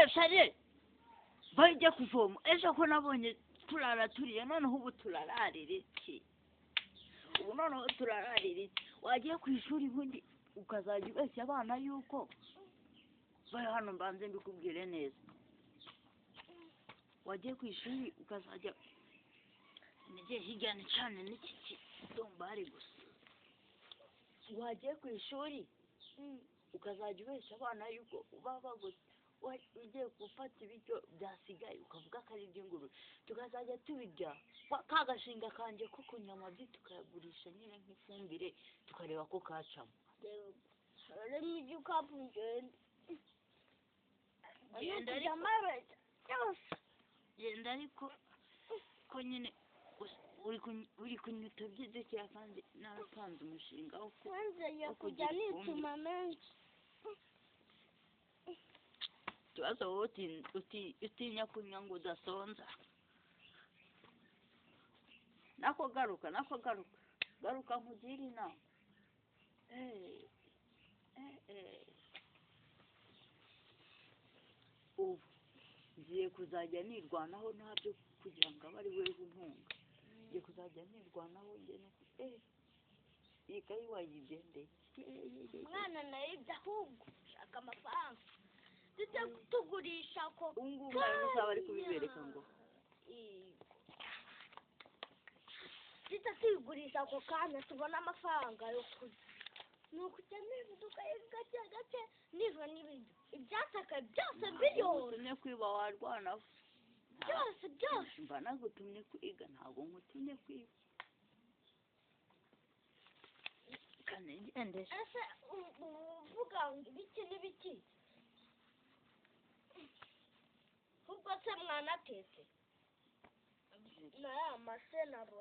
share bajya kuvoma ejo ko nabonye turara turiye noneho ubu turararira iki ubu noneho turararira iki wagiye ku ishuri bundi ukazajya ubeshya abana yuko bari hano mbanze mbikubwire neza wagiye ku ishuri ukazajya nige higana cyane n'iki dombari gusa wagiye ku ishuri ukazajya ubeshya abana yuko baba gusa ugiye gufata ibiryo byasigaye ukavuga ko ari iby'ingurube tukazajya tubirya kagashinga kanjye ko kunyama byo tukayagurisha nyine nk'ifumbire tukareba ko kacamo rero ibyo ukapungenda genda ariko ko nyine uri kunyuta by'idukira kandi narapanze umushinga wo kujya nituma menshi tubazo wowe utinya kunywa ngo udasonza nako garuka nkugire inama ubu ngiye kuzajya nirwanaho ntabyo kugira ngo abe ari we w'inkunga ngiye kuzajya nirwanaho njye no iyi kayi wayigendeye mwana nayibye ahubwo shaka amafaranga tugurisha ko ubungubu mwarimu uzaba ari kubibereka ngo tuyigurisha ako kanya tubona amafaranga yo kurya ni ukujyamo ibiduka gake niba n'ibiryo ibyatakaye byose miliyoni utumye kwiba warwana byose mba nagutumye kwiga ntabwo ngutumye kwiba kanegende ese uvuga ngo ibiki n'ibiki ubwo se mwana atetse na ya mase nabonye